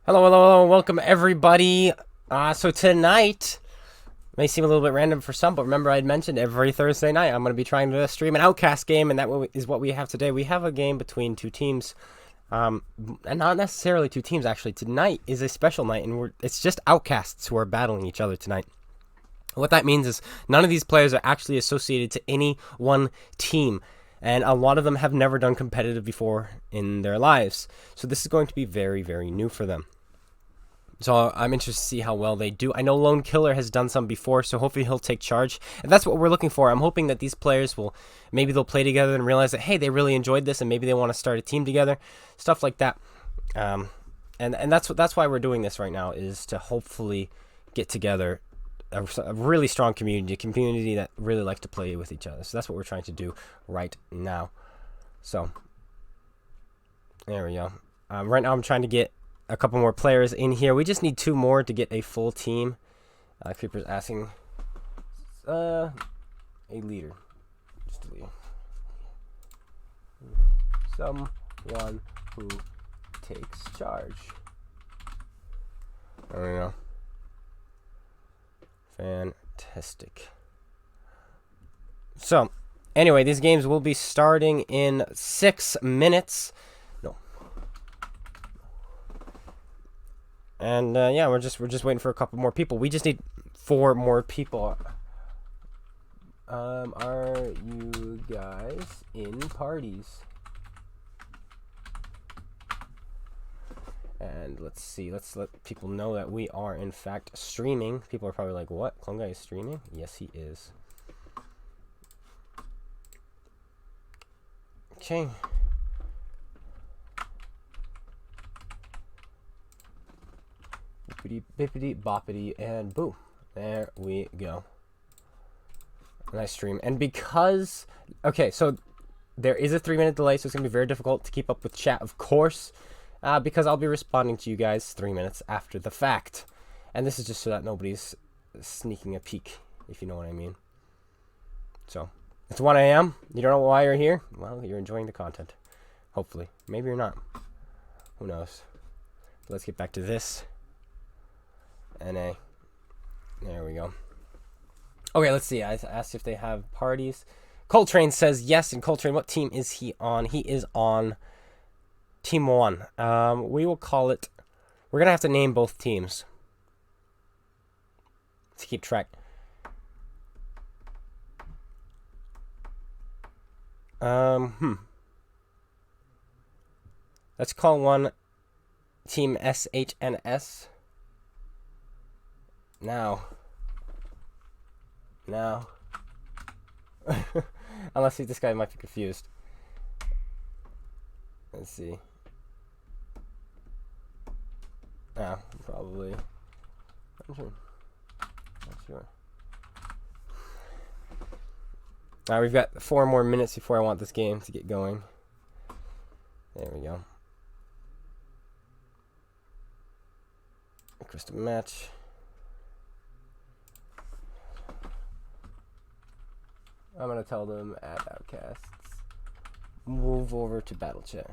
Hello, hello, hello, welcome everybody. So tonight may seem a little bit random for some, but remember I had mentioned every Thursday night I'm going to be trying to stream an Outcast game, and that is what we have today. We have a game between two teams, and not necessarily two teams actually. Tonight is a special night, and it's just Outcasts who are battling each other tonight. What that means is none of these players are actually associated to any one team, and a lot of them have never done competitive before in their lives. So this is going to be very, very new for them. So I'm interested to see how well they do. I know Lone Killer has done some before, so hopefully he'll take charge. And that's what we're looking for. I'm hoping that these players maybe they'll play together and realize that, hey, they really enjoyed this, and maybe they want to start a team together, stuff like that. And that's why we're doing this right now, is to hopefully get together a really strong community, a community that really likes to play with each other. So that's what we're trying to do right now. So there we go. Right now I'm trying to get a couple more players in here. We just need two more to get a full team. Creeper's asking a leader. Just a leader. Someone who takes charge. There we go. Fantastic. So, anyway, these games will be starting in 6 minutes. No. And yeah, we're just waiting for a couple more people. We just need 4 more people. Are you guys in parties? And let's see. Let's let people know that we are in fact streaming. People are probably like, "What? Clone Guy is streaming?" Yes, he is. Okay. Bippity bippity boppity, and boom. There we go. Nice stream. And because, okay, so there is a 3-minute delay, so it's going to be very difficult to keep up with chat, of course, because I'll be responding to you guys 3 minutes after the fact. And this is just so that nobody's sneaking a peek, if you know what I mean. So, it's 1 a.m. You don't know why you're here? Well, you're enjoying the content. Hopefully. Maybe you're not. Who knows? But let's get back to this. NA. There we go. Okay, let's see. I asked if they have parties. Coltrane says yes. And Coltrane, what team is he on? He is on Team 1. We will call it... We're going to have to name both teams to keep track. Let's call one Team SHNS. Now. Unless this guy might be confused. Let's see. Probably. Not sure. Alright, we've got 4 more minutes before I want this game to get going. There we go. Crystal match. I'm going to tell them at Outcasts. Move over to Battle Chat.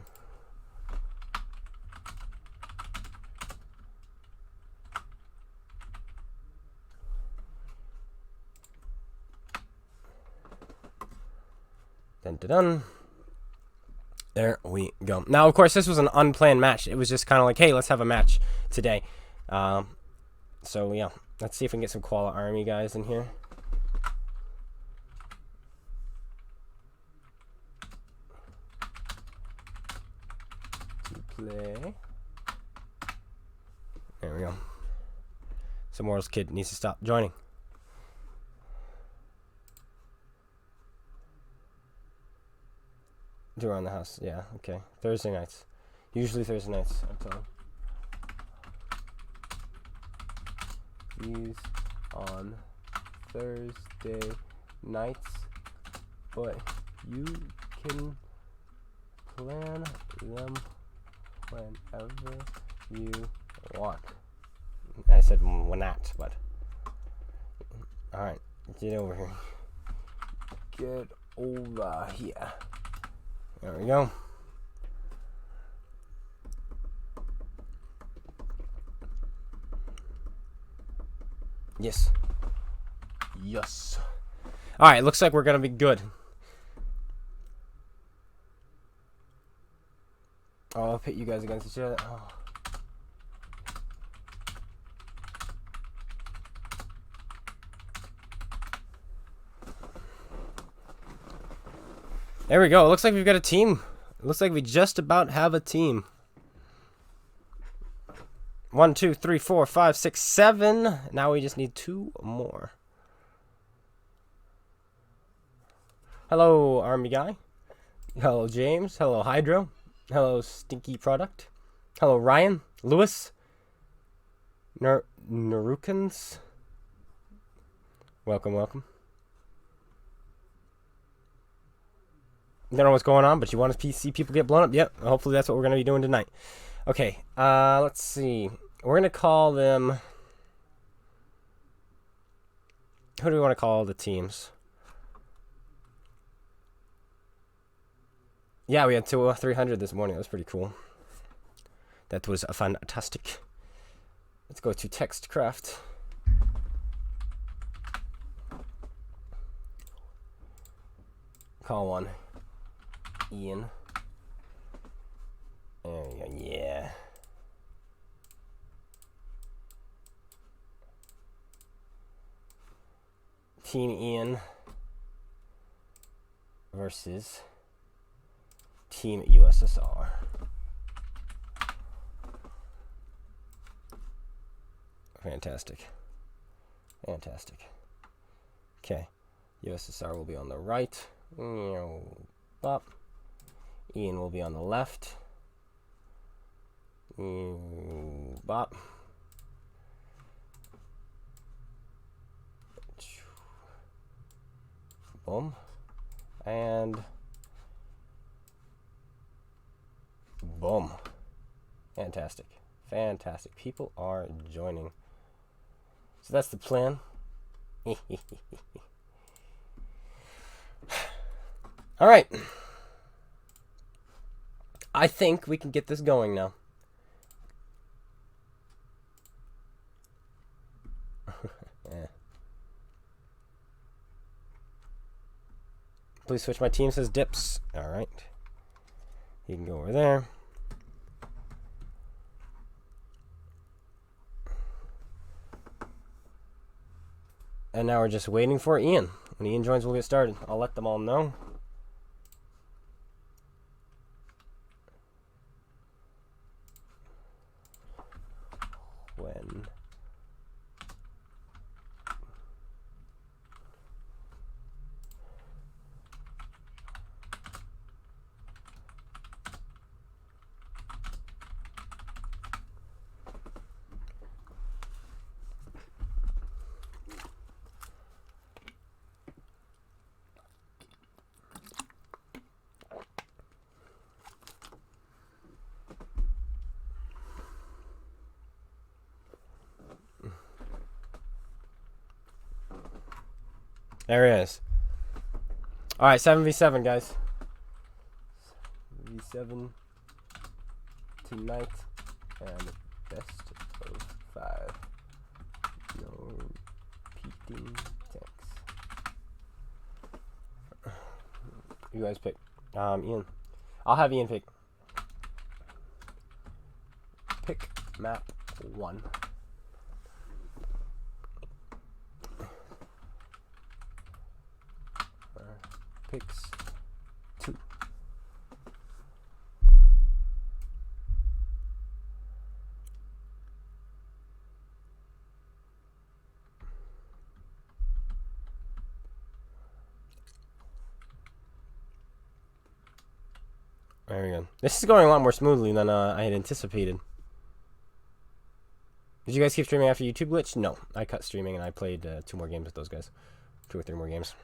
Dun dun dun. There we go. Now, of course, this was an unplanned match. It was just kind of like, hey, let's have a match today. So, yeah. Let's see if we can get some Koala Army guys in here. Play. There we go. So Morals Kid needs to stop joining. Do around the house. Yeah, okay. Thursday nights. Usually Thursday nights, I'm telling. These on Thursday nights, but you can plan them whenever you want. I said when not, but alright, get over here. Get over here. There we go. Yes. Yes. All right, looks like we're going to be good. Oh, I'll pit you guys against each other. Oh. There we go. It looks like we've got a team. It looks like we just about have a team. 1, 2, 3, 4, 5, 6, 7. Now we just need 2 more. Hello, Army Guy. Hello, James. Hello, Hydro. Hello, Stinky Product. Hello, Ryan. Lewis. Narukans. Welcome, welcome. Don't know what's going on, but you want to see people get blown up? Yep. Hopefully that's what we're going to be doing tonight. Okay. Let's see. We're going to call them... Who do we want to call the teams? Yeah, we had 300 this morning. That was pretty cool. That was fantastic. Let's go to TextCraft. Call one. Ian. There we go. Yeah. Team Ian versus Team USSR. Fantastic. Fantastic. Okay. USSR will be on the right. Bop. Ian will be on the left. Bop. Boom. And boom. Fantastic. Fantastic. People are joining. So that's the plan. All right. I think we can get this going now. Yeah. Please switch my team, says Dips. All right. You can go over there. And now we're just waiting for Ian. When Ian joins, we'll get started. I'll let them all know. When there he is. All right, 7v7, guys. 7v7 tonight, and best of 5. No repeating tanks. You guys pick. Ian. I'll have Ian pick. Pick map 1. Picks 2. There we go. This is going a lot more smoothly than I had anticipated. Did you guys keep streaming after YouTube glitch? No, I cut streaming and I played 2 more games with those guys. 2 or 3 more games.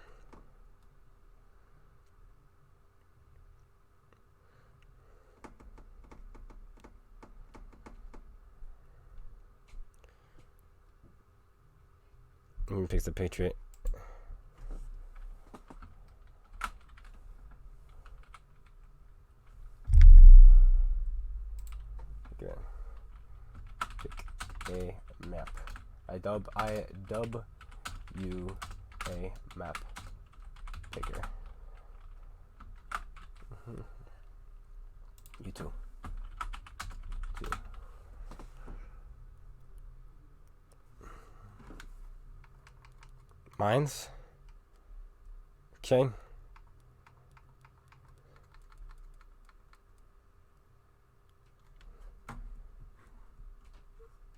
He picks the Patriot. Okay. Pick a map I dub you a map picker. You too. Mines. Okay.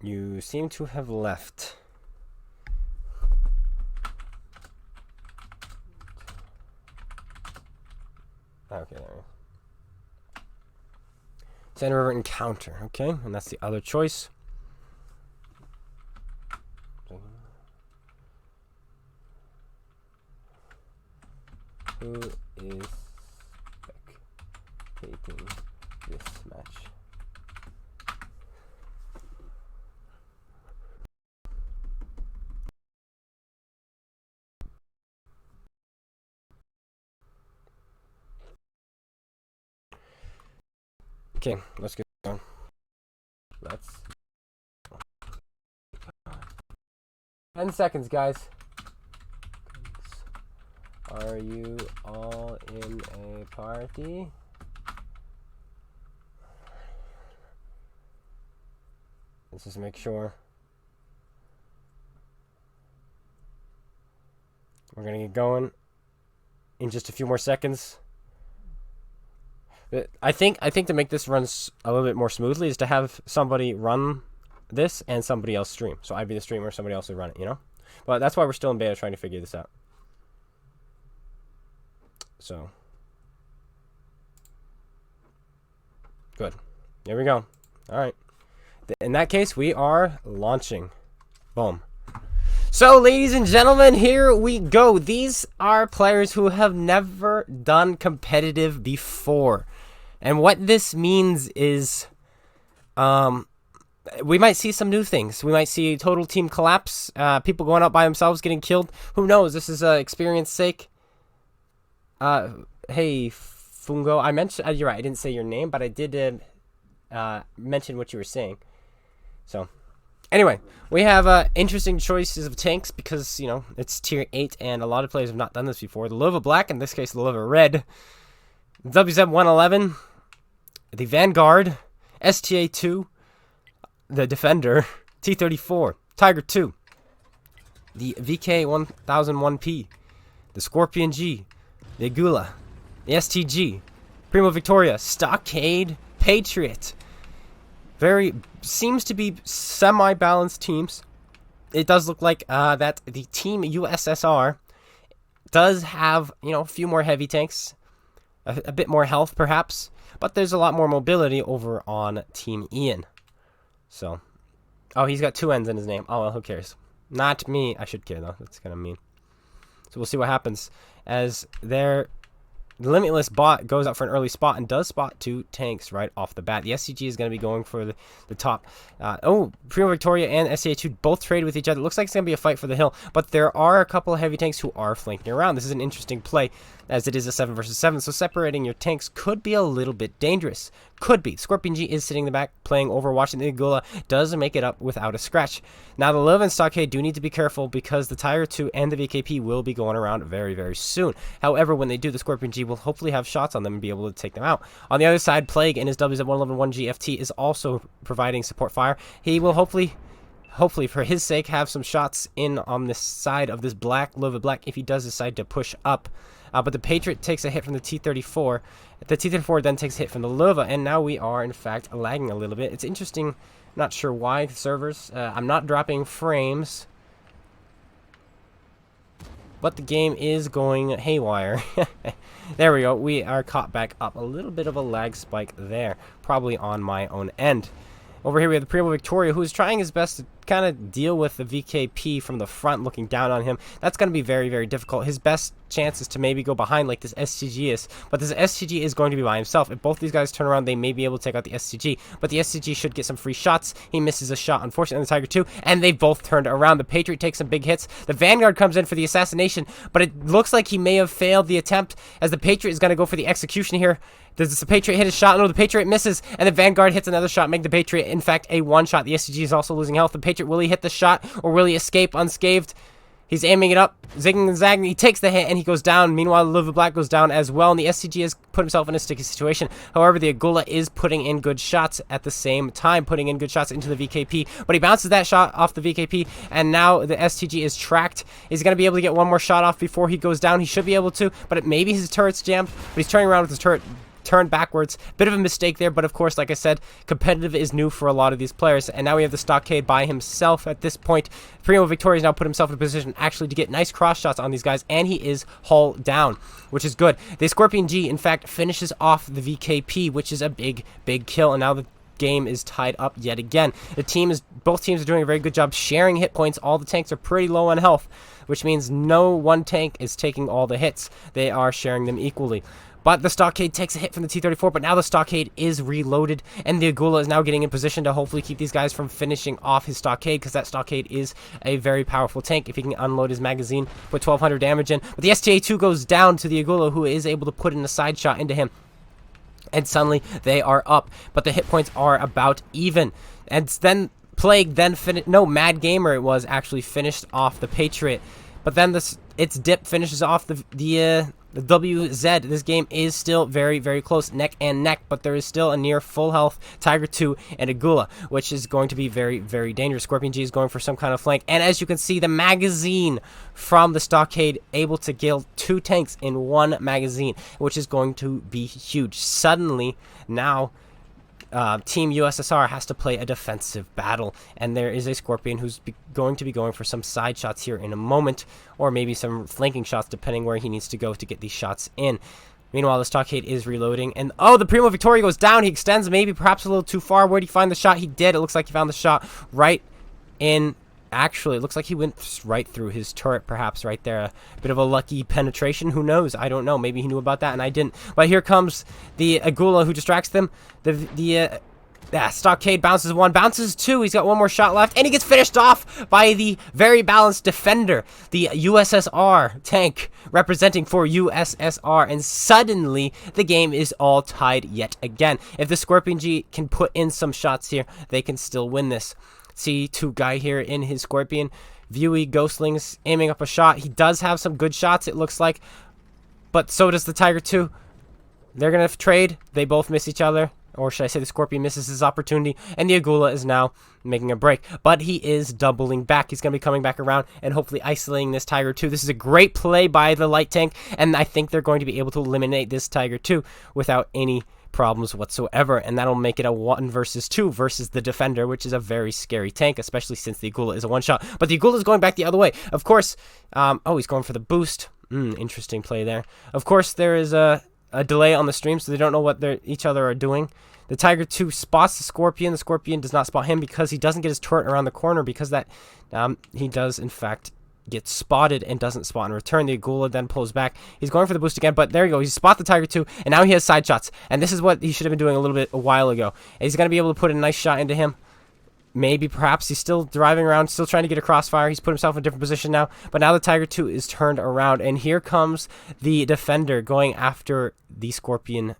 You seem to have left. Okay, there. Center River Encounter. Okay, and that's the other choice. Who is spectating this match? Okay, let's get going. Let's. 10 seconds, guys. Are you all in a party? Let's just make sure. We're gonna get going in just a few more seconds. I think to make this run a little bit more smoothly is to have somebody run this and somebody else stream. So I'd be the streamer, somebody else would run it, you know? But that's why we're still in beta trying to figure this out. So. Good. There we go. All right. In that case, we are launching. Boom. So, ladies and gentlemen, here we go. These are players who have never done competitive before. And what this means is we might see some new things. We might see total team collapse, people going out by themselves, getting killed. Who knows? This is experience sake. Hey, Fungo, I mentioned, you're right, I didn't say your name, but I did mention what you were saying. So, anyway, we have interesting choices of tanks because, you know, it's tier 8 and a lot of players have not done this before. The Lova Black, in this case, the Lova Red, WZ-111, the Vanguard, STA-2, the Defender, T-34, Tiger 2, the VK-1001P, the Scorpion G, the Agula, the STG, Primo Victoria, Stockade, Patriot. Seems to be semi-balanced teams. It does look like that the team USSR does have, you know, a few more heavy tanks, a bit more health perhaps, but there's a lot more mobility over on Team Ian. So, oh, he's got 2 N's in his name. Oh, well, who cares? Not me. I should care, though. That's kind of mean. So we'll see what happens as their Limitless bot goes out for an early spot and does spot 2 tanks right off the bat. The SCG is going to be going for the top. Primo Victoria and SCA2 both trade with each other. It looks like it's going to be a fight for the hill, but there are a couple of heavy tanks who are flanking around. This is an interesting play as it is a 7 versus 7, so separating your tanks could be a little bit dangerous. Could be. Scorpion G is sitting in the back playing Overwatch, and the Agula does make it up without a scratch. Now, the Liv and Stockade do need to be careful because the Tiger 2 and the VKP will be going around very, very soon. However, when they do, the Scorpion G will hopefully have shots on them and be able to take them out. On the other side, Plague in his WZ-111 GFT is also providing support fire. He will hopefully for his sake have some shots in on this side of this black Lova Black if he does decide to push up. But the Patriot takes a hit from the T-34. The T-34 then takes a hit from the Lova, and now we are, in fact, lagging a little bit. It's interesting. Not sure why the servers. I'm not dropping frames, but the game is going haywire. There we go. We are caught back up. A little bit of a lag spike there, probably on my own end. Over here we have the Primo Victoria, who is trying his best to kind of deal with the VKP from the front, looking down on him. That's going to be very, very difficult. His best chance is to maybe go behind like this SCG is, but this SCG is going to be by himself. If both these guys turn around, they may be able to take out the SCG, but the SCG should get some free shots. He misses a shot, unfortunately, on the Tiger 2, and they both turned around. The Patriot takes some big hits. The Vanguard comes in for the assassination, but it looks like he may have failed the attempt, as the Patriot is going to go for the execution here. Does the Patriot hit a shot? No, the Patriot misses, and the Vanguard hits another shot, making the Patriot, in fact, a one-shot. The SCG is also losing health. The Patriot Patriot. Will he hit the shot, or will he escape unscathed? He's aiming it up, zigging and zagging. He takes the hit, and he goes down. Meanwhile, Live Black goes down as well, and the SCG has put himself in a sticky situation. However, the Agula is putting in good shots at the same time, putting in good shots into the VKP, but he bounces that shot off the VKP, and now the STG is tracked. He's going to be able to get one more shot off before he goes down. He should be able to, but maybe his turret's jammed, but he's turning around with his turret turned backwards. Bit of a mistake there, but of course, like I said, competitive is new for a lot of these players, and now we have the Stockade by himself at this point. Primo Victoria's now put himself in a position actually to get nice cross shots on these guys, and he is hull down, which is good. The Scorpion G, in fact, finishes off the VKP, which is a big kill, and now the game is tied up yet again. Both teams are doing a very good job sharing hit points. All the tanks are pretty low on health, which means no one tank is taking all the hits. They are sharing them equally. But the Stockade takes a hit from the T-34, but now the Stockade is reloaded, and the Agula is now getting in position to hopefully keep these guys from finishing off his Stockade, because that Stockade is a very powerful tank if he can unload his magazine, put 1200 damage in. But the STA-2 goes down to the Agula, who is able to put in a side shot into him, and suddenly they are up, but the hit points are about even. And then Plague then Mad Gamer it was actually finished off the Patriot, but then its dip finishes off the WZ. This game is still very close, neck and neck, but there is still a near full health Tiger 2 and Agula, which is going to be very dangerous. Scorpion G is going for some kind of flank, and as you can see, the magazine from the Stockade able to kill 2 tanks in 1 magazine, which is going to be huge. Suddenly, now Team USSR has to play a defensive battle, and there is a Scorpion who's going to be going for some side shots here in a moment, or maybe some flanking shots depending where he needs to go to get these shots in. Meanwhile, the Stockade is reloading, and oh, the Primo Victoria goes down. He extends maybe perhaps a little too far. Where did he find the shot? He did. It looks like he found the shot right in... Actually, it looks like he went right through his turret, perhaps right there. A bit of a lucky penetration. Who knows? I don't know. Maybe he knew about that and I didn't. But here comes the Agula who distracts them. The Stockade bounces 1, bounces 2. He's got 1 more shot left, and he gets finished off by the very balanced defender, the USSR tank representing for USSR. And suddenly, the game is all tied yet again. If the Scorpion G can put in some shots here, they can still win this. C2 guy here in his Scorpion. Viewy Ghostlings aiming up a shot. He does have some good shots, it looks like. But so does the Tiger 2. They're going to trade. They both miss each other. Or should I say the Scorpion misses his opportunity. And the Agula is now making a break. But he is doubling back. He's going to be coming back around and hopefully isolating this Tiger 2. This is a great play by the light tank. And I think they're going to be able to eliminate this Tiger 2 without any problems whatsoever, and that'll make it a 1 versus 2 versus the defender, which is a very scary tank, especially since the Agula is a one-shot. But the Agula is going back the other way. Of course, oh, he's going for the boost. Interesting play there. Of course, there is a delay on the stream, so they don't know what each other are doing. The Tiger 2 spots the Scorpion. The Scorpion does not spot him because he doesn't get his turret around the corner, because that he does, in fact, gets spotted and doesn't spot in return. The Agula then pulls back. He's going for the boost again, but there you go. He spot the Tiger 2, and now he has side shots. And this is what he should have been doing a while ago. And he's going to be able to put a nice shot into him. Maybe, perhaps, he's still driving around, still trying to get a crossfire. He's put himself in a different position now. But now the Tiger 2 is turned around, and here comes the defender going after the Scorpion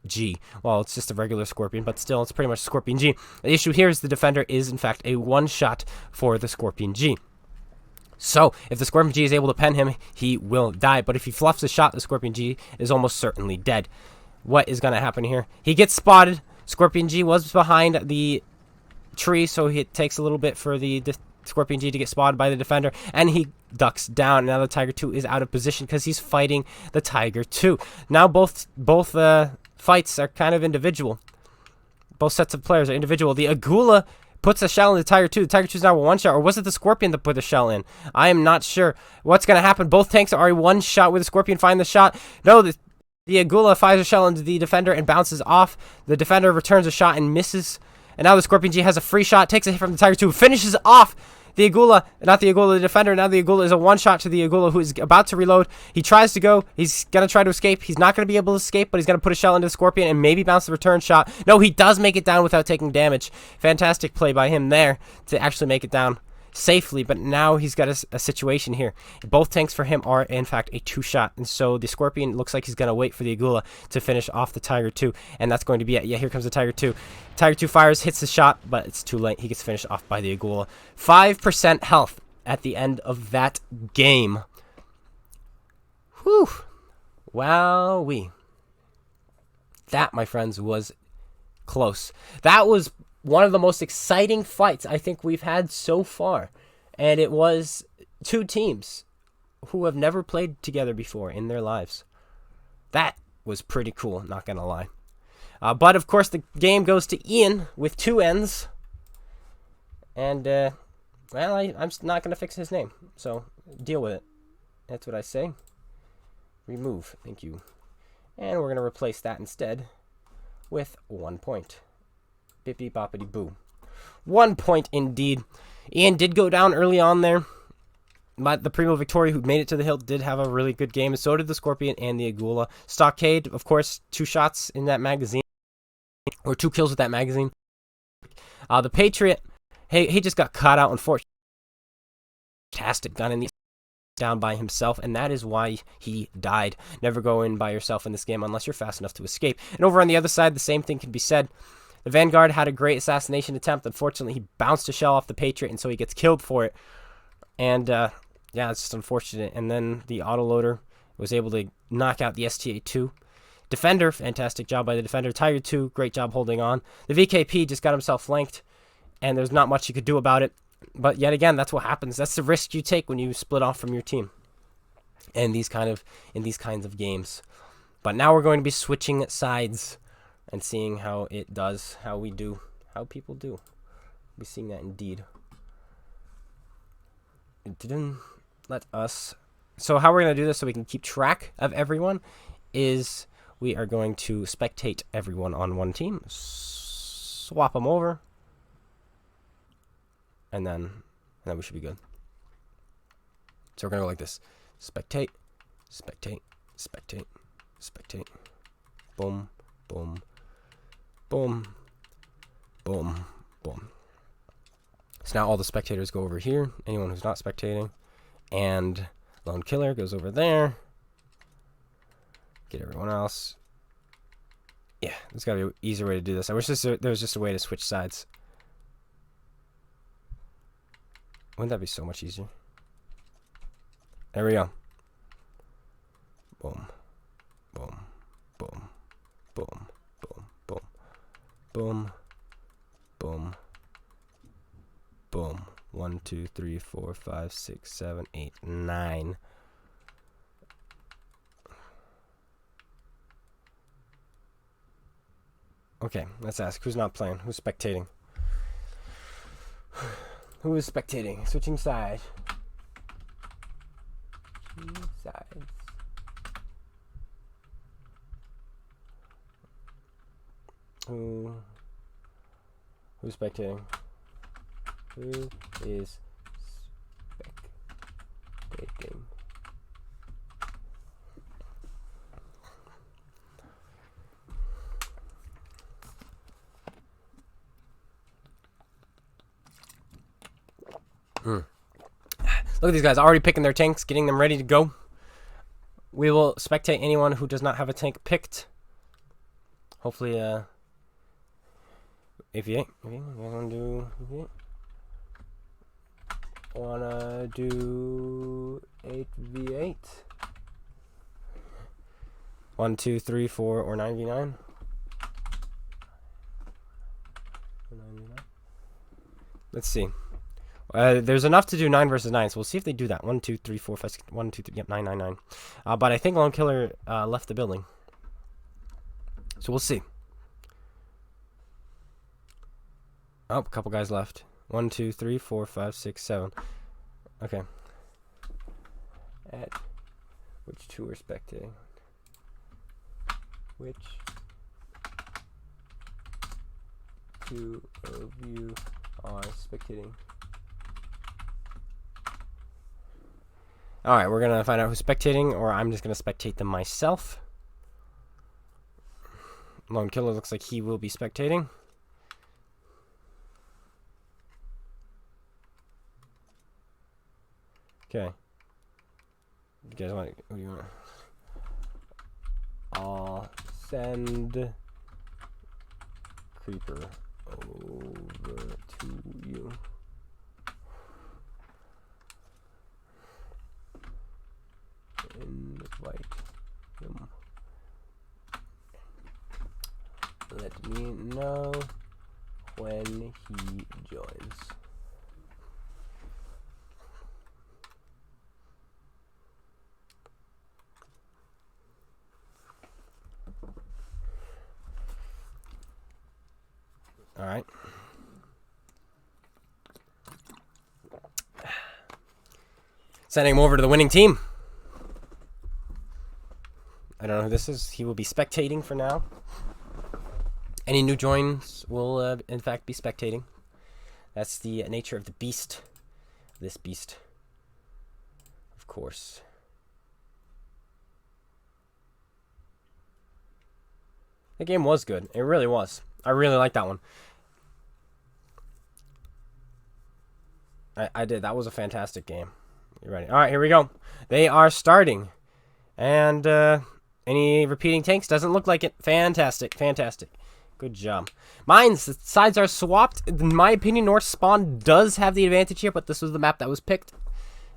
G. Well, it's just a regular Scorpion, but still, it's pretty much Scorpion G. The issue here is the defender is, in fact, a one-shot for the Scorpion G. So, if the Scorpion G is able to pen him, he will die. But if he fluffs a shot, the Scorpion G is almost certainly dead. What is going to happen here? He gets spotted. Scorpion G was behind the tree, so it takes a little bit for the Scorpion G to get spotted by the defender, and he ducks down. Now the Tiger 2 is out of position because he's fighting the Tiger 2. Now both fights are kind of individual. Both sets of players are individual. The Agula puts a shell in the Tiger 2. The Tiger 2 is now a one-shot, or was it the Scorpion that put the shell in? I am not sure what's going to happen. Both tanks are a one-shot. With the Scorpion find the shot? No, the Agula fires a shell into the defender and bounces off. The defender returns a shot and misses. And now the Scorpion G has a free shot, takes a hit from the Tiger 2, finishes off the Agula, not the Agula, the defender. Now the Agula is a one-shot to the Agula, who is about to reload. He tries to go. He's going to try to escape. He's not going to be able to escape, but he's going to put a shell into the Scorpion and maybe bounce the return shot. No, he does make it down without taking damage. Fantastic play by him there to actually make it down. safely, but now he's got a situation here. Both tanks for him are, in fact, a 2-shot, and so the Scorpion looks like he's going to wait for the Agula to finish off the Tiger 2, and that's going to be it. Yeah, here comes the Tiger 2. Tiger 2 fires, hits the shot, but it's too late. He gets finished off by the Agula. 5% health at the end of that game. Whew. Wowee. That, my friends, was close. That was one of the most exciting fights I think we've had so far. And it was two teams who have never played together before in their lives. That was pretty cool, not going to lie. But, of course, the game goes to Ian with 2 N's. And, well, I'm not going to fix his name. So, deal with it. That's what I say. Remove. Thank you. And we're going to replace that instead with 1 point. Bippity boppity boo. 1 point indeed. Ian did go down early on there. But the Primo Victoria, who made it to the hill, did have a really good game. And so did the Scorpion and the Agula. Stockade, of course, 2 shots in that magazine. Or 2 kills with that magazine. The Patriot, he just got caught out, unfortunately. Fantastic gun in the down by himself, and that is why he died. Never go in by yourself in this game unless you're fast enough to escape. And over on the other side, the same thing can be said. The Vanguard had a great assassination attempt. Unfortunately, he bounced a shell off the Patriot, and so he gets killed for it. And, yeah, it's just unfortunate. And then the autoloader was able to knock out the STA-2. Defender, fantastic job by the Defender. Tiger 2, great job holding on. The VKP just got himself flanked, and there's not much you could do about it. But yet again, that's what happens. That's the risk you take when you split off from your team in these kinds of games. But now we're going to be switching sides and seeing how it does, how we do, how people do. We'll be seeing that indeed. It didn't let us. So how we're going to do this so we can keep track of everyone is we are going to spectate everyone on one team, swap them over, and then we should be good. So we're going to go like this. Spectate, spectate, spectate, spectate. Boom, boom, boom, boom, boom. So now all the spectators go over here. Anyone who's not spectating. And Lone Killer goes over there. Get everyone else. Yeah, there's got to be an easier way to do this. I wish there was just a way to switch sides. Wouldn't that be so much easier? There we go. Boom. Boom. Boom. Boom. Boom. Boom. Boom. Boom. Boom. 1, 2, 3, 4, 5, 6, 7, 8, 9. Okay, let's ask. Who's not playing? Who's spectating? Who is spectating? Switching sides. Who's spectating? Who is spectating? Look at these guys already picking their tanks, getting them ready to go. We will spectate anyone who does not have a tank picked. Hopefully, if you wanna do 8v8, 1, 2, 3, 4, or 9v9. Let's see. There's enough to do 9 versus 9, so we'll see if they do that. 1, 2, 3, 4, 5, 6, 1, 2, 3, yep, 9, 9, 9. But I think Lone Killer left the building. So we'll see. Oh, a couple guys left. 1, 2, 3, 4, 5, 6, 7. Okay. At which 2 are spectating? Which 2 of you are spectating? Alright, we're going to find out who's spectating, or I'm just going to spectate them myself. Lone Killer looks like he will be spectating. Okay. You guys want? Who you want? I'll send Creeper over to you. Invite him. Let me know when he joins. All right. Sending him over to the winning team. I don't know who this is. He will be spectating for now. Any new joins will, in fact, be spectating. That's the nature of the beast. This beast. Of course. The game was good. It really was. I really liked that one. I did. That was a fantastic game. You ready? All right, here we go. They are starting. And any repeating tanks? Doesn't look like it. Fantastic. Fantastic. Good job. Mines, the sides are swapped. In my opinion, North Spawn does have the advantage here, but this was the map that was picked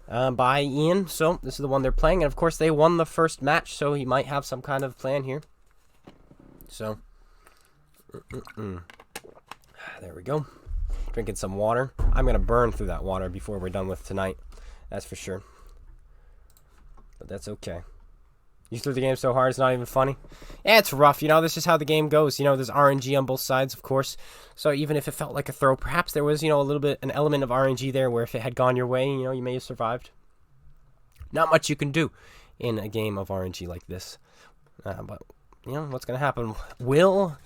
by Ian. So this is the one they're playing. And, of course, they won the first match, so he might have some kind of plan here. So, there we go. Drinking some water. I'm going to burn through that water before we're done with tonight. That's for sure. But that's okay. You threw the game so hard it's not even funny? Yeah, it's rough. You know, this is how the game goes. You know, there's RNG on both sides, of course. So even if it felt like a throw, perhaps there was, you know, a little bit, an element of RNG there where if it had gone your way, you know, you may have survived. Not much you can do in a game of RNG like this. But, you know, what's going to happen? Will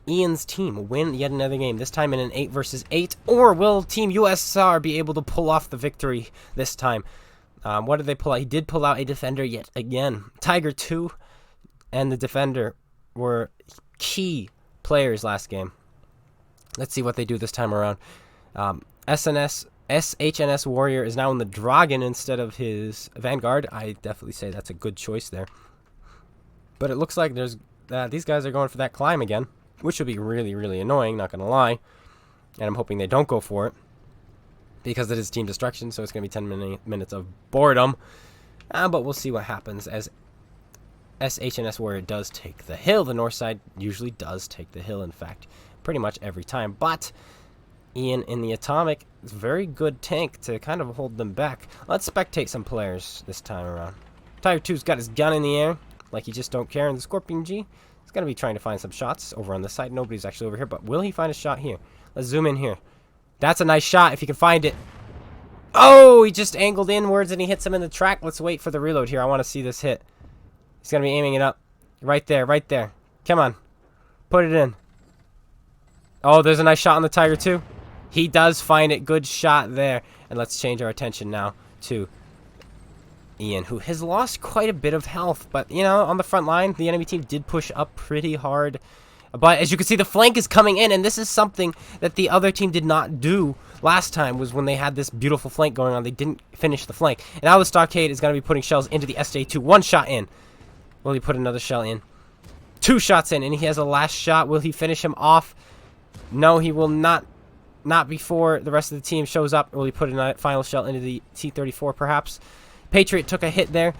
Ian's team win yet another game, this time in an 8 versus 8? Or will Team USSR be able to pull off the victory this time? What did they pull out? He did pull out a defender yet again. Tiger 2 and the defender were key players last game. Let's see what they do this time around. SHNS Warrior is now in the Dragon instead of his Vanguard. I definitely say that's a good choice there. But it looks like there's these guys are going for that climb again, which would be really, really annoying, not going to lie. And I'm hoping they don't go for it, because it is team destruction, so it's going to be 10 minutes of boredom. But we'll see what happens as SHNS Warrior does take the hill. The north side usually does take the hill, in fact, pretty much every time. But Ian in the Atomic is a very good tank to kind of hold them back. Let's spectate some players this time around. Tiger 2's got his gun in the air, like he just don't care. And the Scorpion G is going to be trying to find some shots over on this side. Nobody's actually over here, but will he find a shot here? Let's zoom in here. That's a nice shot if you can find it. Oh, he just angled inwards and he hits him in the track. Let's wait for the reload here. I want to see this hit. He's going to be aiming it up. Right there, right there. Come on. Put it in. Oh, there's a nice shot on the Tiger 2. He does find it. Good shot there. And let's change our attention now to Ian, who has lost quite a bit of health. But, you know, on the front line, the enemy team did push up pretty hard. But as you can see, the flank is coming in, and this is something that the other team did not do last time, was when they had this beautiful flank going on. They didn't finish the flank. And now the Stockade is going to be putting shells into the SJ2. One shot in. Will he put another shell in? 2 shots in, and he has a last shot. Will he finish him off? No, he will not. Not before the rest of the team shows up. Will he put a final shell into the T-34, perhaps? Patriot took a hit there.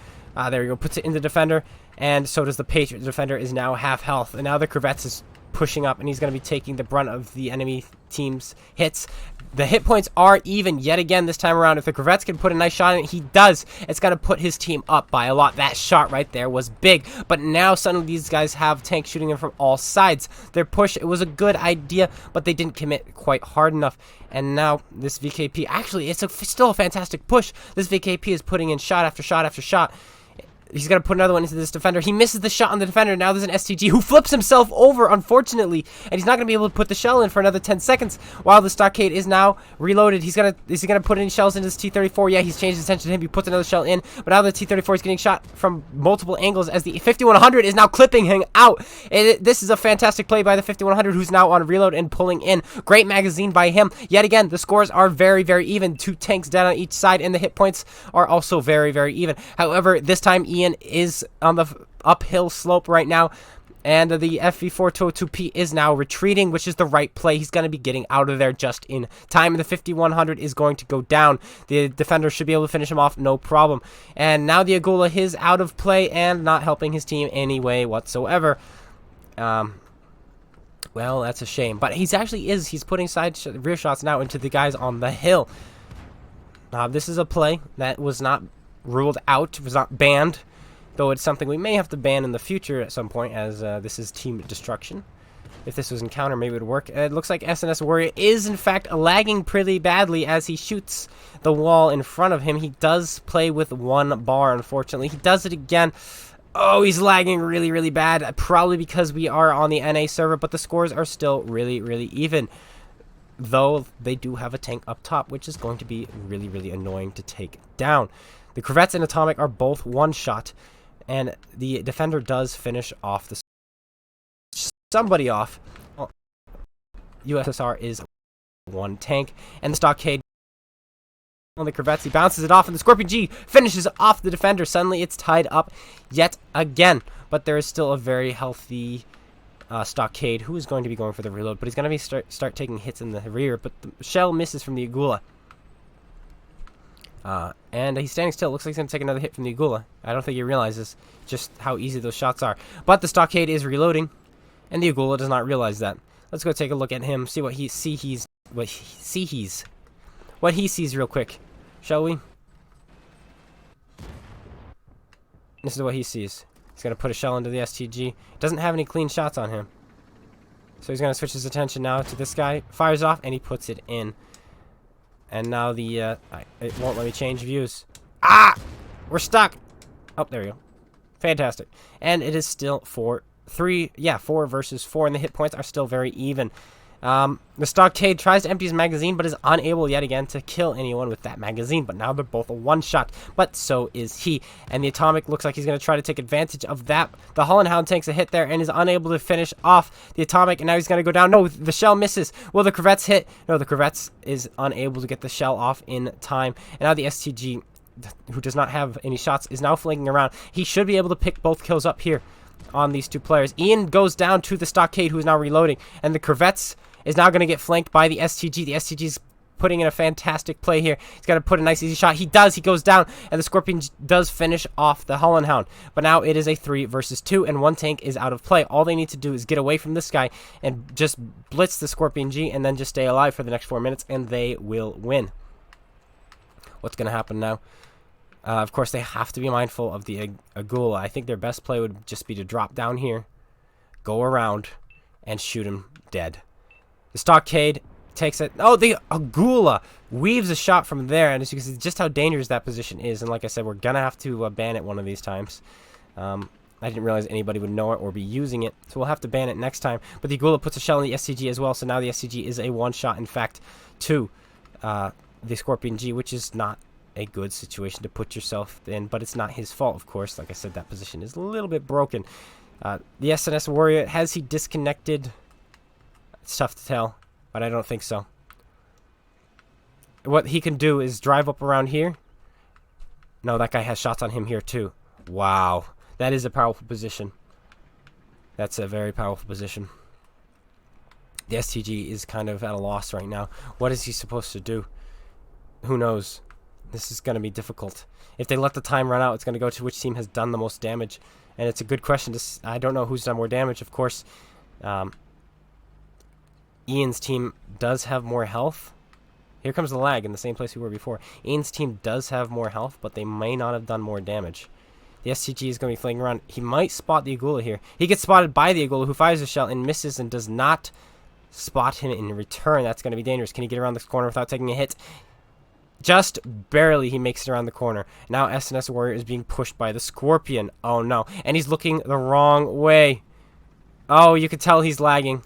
There we go. Puts it in the defender. And so does the Patriot. The defender is now half health. And now the Corvettes is pushing up, and he's going to be taking the brunt of the enemy team's hits. The hit points are even yet again this time around. If the Corvettes can put a nice shot in it, he does. It's going to put his team up by a lot. That shot right there was big. But now suddenly these guys have tanks shooting them from all sides. Their push, it was a good idea, but they didn't commit quite hard enough. And now this VKP, actually, it's still a fantastic push. This VKP is putting in shot after shot after shot. He's going to put another one into this defender. He misses the shot on the defender. Now there's an STG who flips himself over, unfortunately. And he's not going to be able to put the shell in for another 10 seconds. While the stockade is now reloaded. Is he going to put any shells into this T-34? Yeah, he's changed his attention to him. He puts another shell in. But now the T-34 is getting shot from multiple angles as the 5100 is now clipping him out. This is a fantastic play by the 5100 who's now on reload and pulling in. Great magazine by him. Yet again, the scores are very, very even. 2 tanks down on each side, and the hit points are also very, very even. However, this time Ian is on the uphill slope right now, and the FV4202P is now retreating, which is the right play. He's going to be getting out of there just in time, and the 5100 is going to go down. The defender should be able to finish him off, no problem. And now the Agula is out of play and not helping his team any way whatsoever. Well, that's a shame, but he's putting rear shots now into the guys on the hill. This is a play that was not ruled out, was not banned, though it's something we may have to ban in the future at some point, as this is team destruction. If this was encounter, maybe it would work. It looks like SNS Warrior is, in fact, lagging pretty badly as he shoots the wall in front of him. He does play with 1 bar, unfortunately. He does it again. Oh, he's lagging really, really bad, probably because we are on the NA server, but the scores are still really, really even. Though they do have a tank up top, which is going to be really, really annoying to take down. The Corvettes and Atomic are both 1-shot, and the defender does finish off somebody off. Well, USSR is 1 tank, and the stockade on the Corvettes. He bounces it off, and the Scorpion G finishes off the defender. Suddenly, it's tied up yet again, but there is still a very healthy stockade who is going to be going for the reload, but he's going to be start taking hits in the rear, but the shell misses from the Agula. And he's standing still. Looks like he's going to take another hit from the Agula. I don't think he realizes just how easy those shots are. But the stockade is reloading, and the Agula does not realize that. Let's go take a look at him, see what he sees real quick, shall we? This is what he sees. He's going to put a shell into the STG. Doesn't have any clean shots on him. So he's going to switch his attention now to this guy. Fires off, and he puts it in. And now it won't let me change views. Ah! We're stuck! Oh, there we go. Fantastic. And it is still 4 versus 4, and the hit points are still very even. The stockade tries to empty his magazine, but is unable yet again to kill anyone with that magazine. But now they're both a 1-shot, but so is he. And the Atomic looks like he's going to try to take advantage of that. The Hollandhound takes a hit there and is unable to finish off the Atomic, and now he's going to go down. No, the shell misses. Will the Corvettes hit? No, the Corvettes is unable to get the shell off in time. And now the STG, who does not have any shots, is now flanking around. He should be able to pick both kills up here on these 2 players. Ian goes down to the stockade, who is now reloading, and the Corvettes is now going to get flanked by the STG. The STG is putting in a fantastic play here. He's got to put a nice easy shot. He does. He goes down, and the Scorpion does finish off the Hollandhound. But now it is a 3 versus 2, and 1 tank is out of play. All they need to do is get away from this guy and just blitz the Scorpion G and then just stay alive for the next 4 minutes, and they will win. What's going to happen now? Of course, they have to be mindful of the Agula. I think their best play would just be to drop down here, go around, and shoot him dead. The stockade takes it. Oh, the Agula weaves a shot from there, and as you can see just how dangerous that position is. And like I said, we're gonna have to ban it one of these times. I didn't realize anybody would know it or be using it, so we'll have to ban it next time. But the Agula puts a shell in the SCG as well, so now the SCG is a 1-shot, in fact, to the Scorpion G, which is not a good situation to put yourself in, but it's not his fault, of course. Like I said, that position is a little bit broken. The SNS Warrior, has he disconnected? It's tough to tell, but I don't think so. What he can do is drive up around here. No, that guy has shots on him here too. Wow. That is a powerful position. That's a very powerful position. The STG is kind of at a loss right now. What is he supposed to do? Who knows? This is going to be difficult. If they let the time run out, it's going to go to which team has done the most damage. And it's a good question. I don't know who's done more damage, of course. Ian's team does have more health. Here comes the lag in the same place we were before. Ian's team does have more health, but they may not have done more damage. The SCG is going to be flying around. He might spot the Agula here. He gets spotted by the Agula, who fires a shell and misses and does not spot him in return. That's going to be dangerous. Can he get around this corner without taking a hit? Just barely he makes it around the corner. Now SNS Warrior is being pushed by the Scorpion. Oh no. And he's looking the wrong way. Oh, you can tell he's lagging.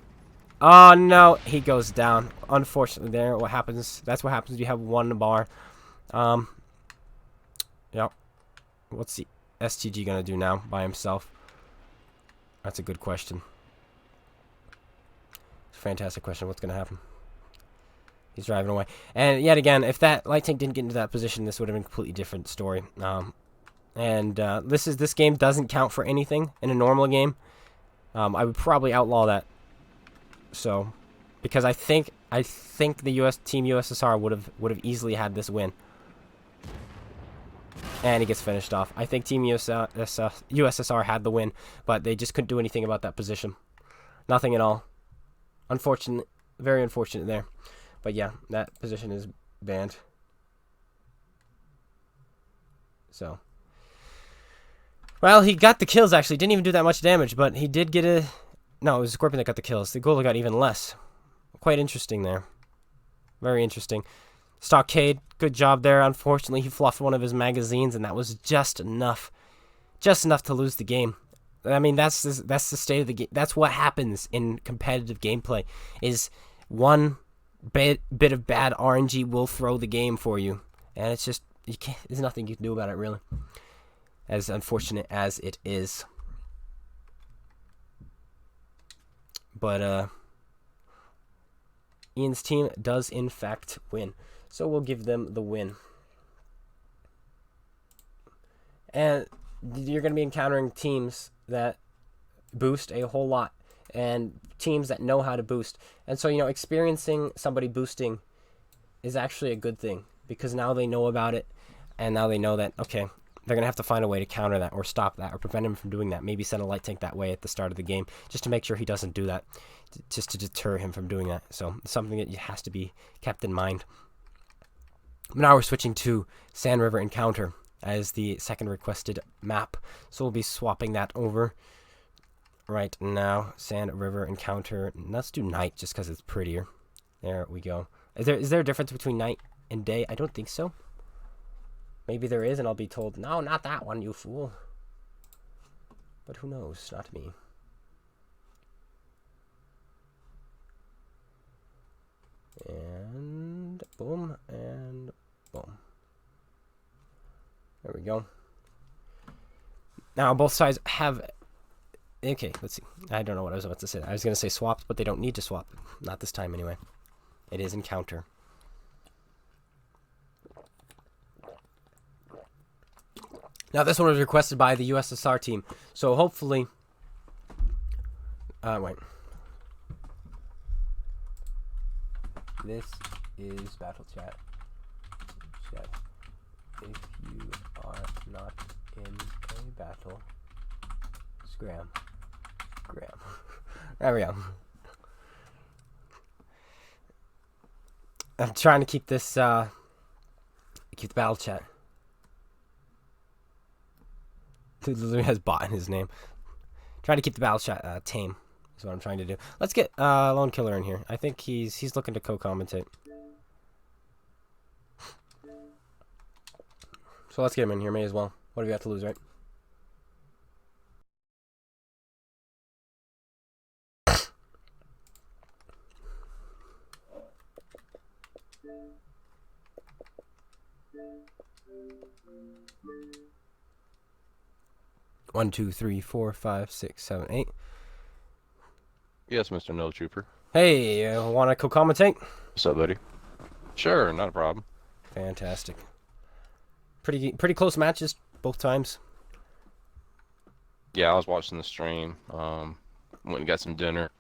Oh no. He goes down. Unfortunately there. What happens? That's what happens if you have one bar. Yep. What's the STG gonna do now by himself? That's a good question. Fantastic question. What's gonna happen? He's driving away. And yet again, if that light tank didn't get into that position, this would have been a completely different story. This game doesn't count for anything in a normal game. I would probably outlaw that. So, because I think the Team USSR would have easily had this win. And he gets finished off. I think Team USSR had the win, but they just couldn't do anything about that position. Nothing at all. Unfortunate, very unfortunate there. But yeah, that position is banned. So. Well, he got the kills, actually. Didn't even do that much damage, but he did get a... No, it was Scorpion that got the kills. The Golem got even less. Quite interesting there. Very interesting. Stockade, good job there. Unfortunately, he fluffed one of his magazines, and that was just enough. Just enough to lose the game. I mean, that's the state of the game. That's what happens in competitive gameplay, is one bit of bad RNG will throw the game for you. And it's just, you can't, there's nothing you can do about it, really. As unfortunate as it is. But, Ian's team does, in fact, win. So we'll give them the win. And you're going to be encountering teams that boost a whole lot. And teams that know how to boost. And so, you know, experiencing somebody boosting is actually a good thing. Because now they know about it. And now they know that, okay, they're going to have to find a way to counter that or stop that or prevent him from doing that. Maybe send a light tank that way at the start of the game just to make sure he doesn't do that. Just to deter him from doing that. So it's something that has to be kept in mind. Now we're switching to Sand River Encounter as the second requested map. So we'll be swapping that over right now. Sand River Encounter. Let's do night just because it's prettier. There we go. Is there a difference between night and day? I don't think so. Maybe there is, and I'll be told, no, not that one, you fool. But who knows? Not me. And boom, and boom. There we go. Now, both sides have... Okay, let's see. I don't know what I was about to say. I was going to say swapped, but they don't need to swap. Not this time, anyway. It is encounter. Now, this one was requested by the USSR team. So, hopefully... wait. This is battle chat. If you are not in a battle, scram. There we go. I'm trying to keep this, keep the battle chat. Dude literally has bot in his name. Trying to keep the battle chat tame is what I'm trying to do. Let's get Lone Killer in here. I think he's looking to co-commentate. So let's get him in here. May as well. What do we got to lose, right? One, 2, 3, 4, 5, 6, 7, 8. Yes, Mr. No Trooper. Hey, want to co-commentate? What's up, buddy? Sure, not a problem. Fantastic. Pretty close matches both times. Yeah, I was watching the stream. Went and got some dinner.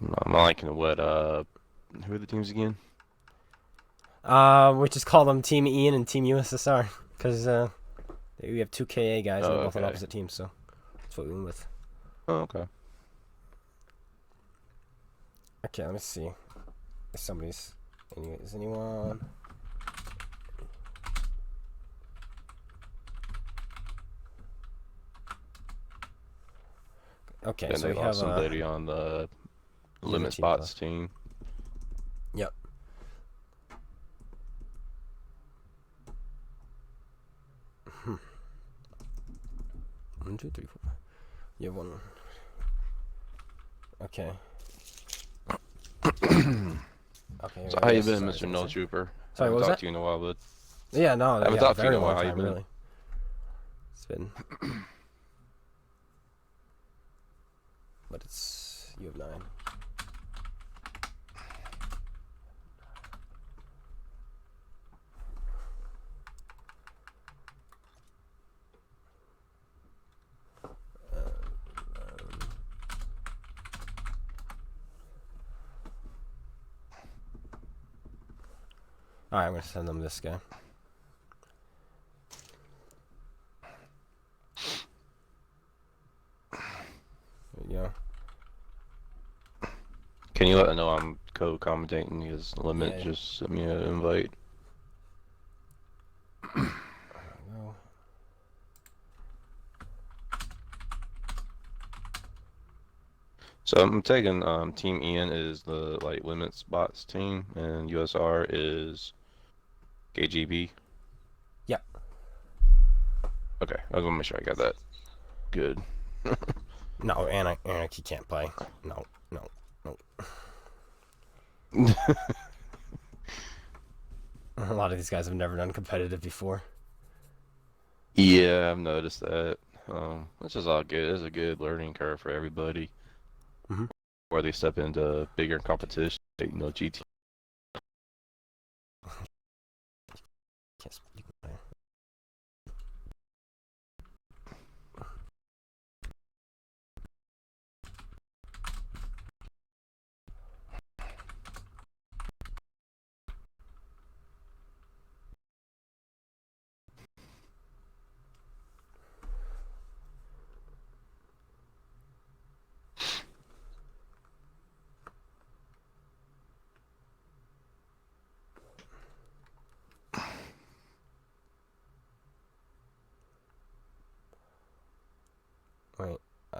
I'm liking what, who are the teams again? We just call them Team Ian and Team USSR. Because, we have two KA guys and they're both on opposite teams, so that's what we went with. Oh, okay. Okay, let me see. If somebody's... Is anyone... Okay, and so they we lost have somebody on the Limit Spots team. Yep. 1, 2, 3, 4, 5. You have one. Okay. Okay. So how you been, Sorry, Mr. No Trooper? I sorry, haven't what was talked that? to you in a while, bud. Yeah, no, I haven't yeah, a talked to you in very a while. long How you time, been? really. It's been, but it's you have 9. All right, I'm gonna send them this guy. There you go. Can you let him know I'm co-commentating his limit? Yeah. Just send me an invite. There we go. So I'm taking Team Ian is the like limits bots team, and USR is KGB. Yep. Okay, I was gonna make sure I got that good. No, Anarchy can't play. No, no, no. A lot of these guys have never done competitive before. Yeah, I've noticed that. Which is all good. It's a good learning curve for everybody. Mm-hmm. Where they step into bigger competition, like, GT. Yes, you can play.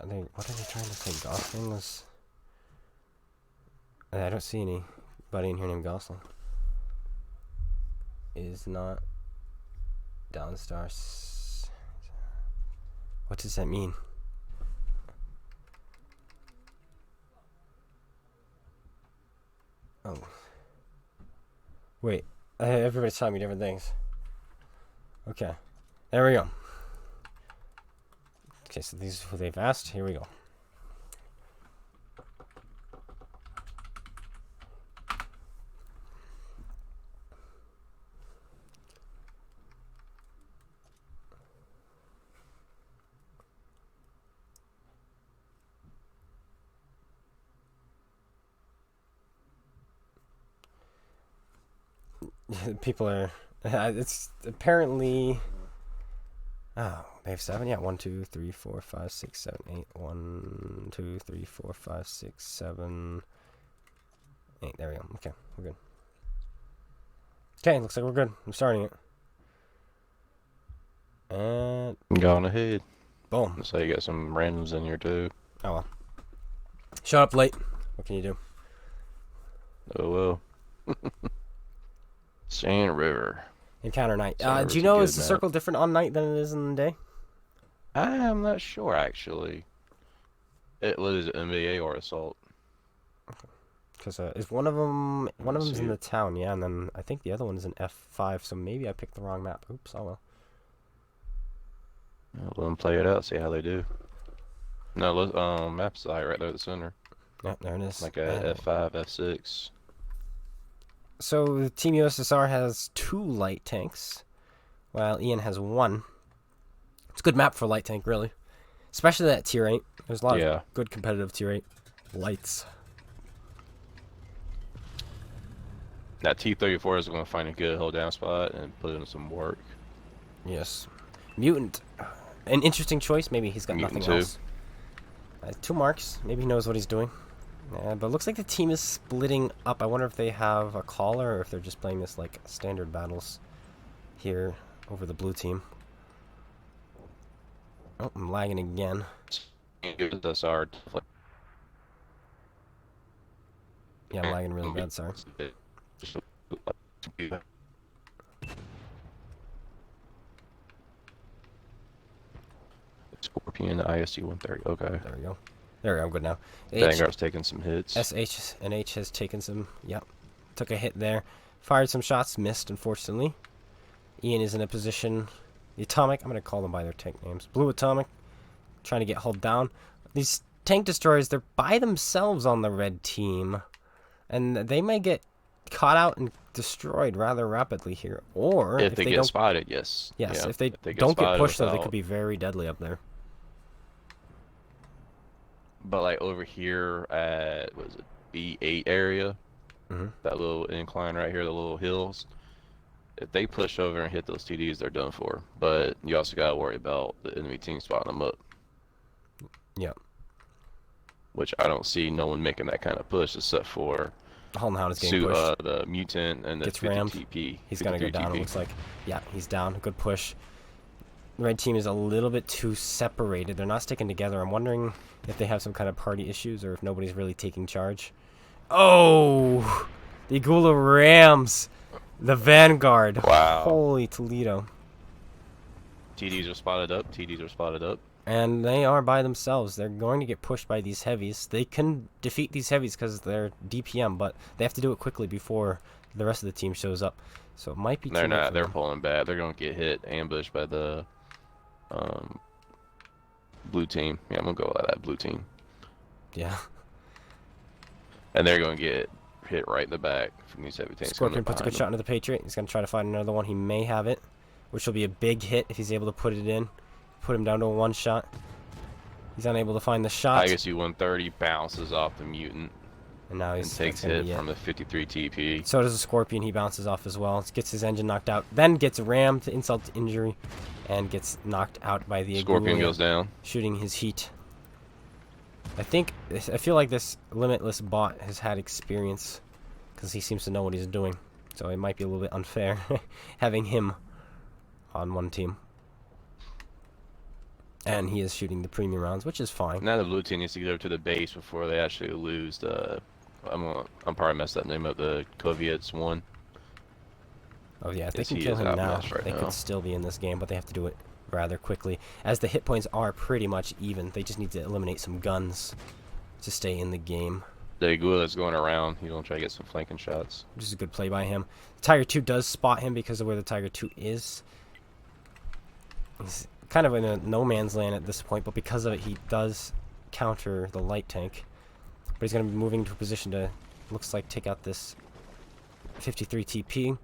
Wait, what are they trying to say? Gosling was. I don't see anybody in here named Gosling. Is not Downstars. What does that mean? Oh. Wait, everybody's telling me different things. Okay, there we go. Okay, so these are who they've asked. Here we go. People are. It's apparently. Oh, they have 7. Yeah, 1, 2, 3, 4, 5, 6, 7, 8. 1, 2, 3, 4, 5, 6, 7, 8. There we go. Okay, we're good. Okay, looks like we're good. I'm starting it. And Going ahead. boom. So you got some randoms in here too. Oh well. Showed up late. What can you do? Oh well. Sand River. Encounter night. Sand Do River's you a know good is the map. circle different on night than it is in the day? I am not sure actually. It was NBA or Assault. Because is one of them's See in the it. town, yeah, and then I think the other one is in F5. So maybe I picked the wrong map. Oops. Oh well. Let them play it out. See how they do. No, look, map site right there at the center. Yeah, there it is. Like a F5, F6. So Team USSR has 2 light tanks, while Ian has 1. It's a good map for light tank, really, especially that tier 8. There's a lot Yeah. of good competitive tier 8 lights. That T-34 is going to find a good hold down spot and put in some work. Yes, Mutant, an interesting choice. Maybe he's got Mutant nothing too. else. 2 marks. Maybe he knows what he's doing. But it looks like the team is splitting up. I wonder if they have a caller or if they're just playing this like standard battles here over the blue team. Oh, I'm lagging again. That's our. Yeah, I'm lagging really bad, sorry. Scorpion, IST 130. Okay. There we go. There we go. I'm good now. Vanguard's taking some hits. SH and H has taken some. Yep. Took a hit there. Fired some shots. Missed, unfortunately. Ian is in a position. The Atomic. I'm going to call them by their tank names. Blue Atomic. Trying to get hulled down. These tank destroyers, they're by themselves on the red team. And they may get caught out and destroyed rather rapidly here. Or if they get don't, spotted, yes. Yes, yeah, if they don't get pushed, though, they without... could be very deadly up there. But like over here at, what is it, B8 area, that little incline right here, the little hills, if they push over and hit those TDs, they're done for. But you also got to worry about the enemy team spotting them up. Yeah. Which I don't see no one making that kind of push except for Hound is getting pushed. The Mutant and the Gets 50 rammed. TP. He's going to go down, it looks like. Yeah, he's down. Good push. The red team is a little bit too separated. They're not sticking together. I'm wondering if they have some kind of party issues or if nobody's really taking charge. Oh! The Gula rams the Vanguard. Wow. Holy Toledo. TDs are spotted up. TDs are spotted up. And they are by themselves. They're going to get pushed by these heavies. They can defeat these heavies because they're DPM, but they have to do it quickly before the rest of the team shows up. So it might be too late for them. They're pulling back. They're going to get hit, ambushed by the blue team. Yeah, I'm going to go with that blue team. Yeah. And they're going to get hit right in the back from these heavy tanks. Scorpion puts a good shot into the Patriot. He's going to try to find another one. He may have it, which will be a big hit if he's able to put it in. Put him down to a one shot. He's unable to find the shot. ISU 130 bounces off the Mutant. And now he takes hit from the 53 TP. So does the Scorpion. He bounces off as well. Gets his engine knocked out. Then gets rammed to insult to injury. And gets knocked out by the Scorpion goes down. Shooting his heat. I feel like this Limitless bot has had experience. Because he seems to know what he's doing. So it might be a little bit unfair having him on one team. And he is shooting the premium rounds, which is fine. Now the blue team needs to get over to the base before they actually lose the... I'm probably messed that name up. The Koviets 1. Oh yeah, if they can kill him now, they could still be in this game, but they have to do it rather quickly. As the hit points are pretty much even. They just need to eliminate some guns to stay in the game. The Aguila's going around. He's going to try to get some flanking shots. Which is a good play by him. Tiger 2 does spot him because of where the Tiger 2 is. He's kind of in a no man's land at this point, but because of it, he does counter the light tank. But he's going to be moving to a position to, looks like, take out this 53 TP,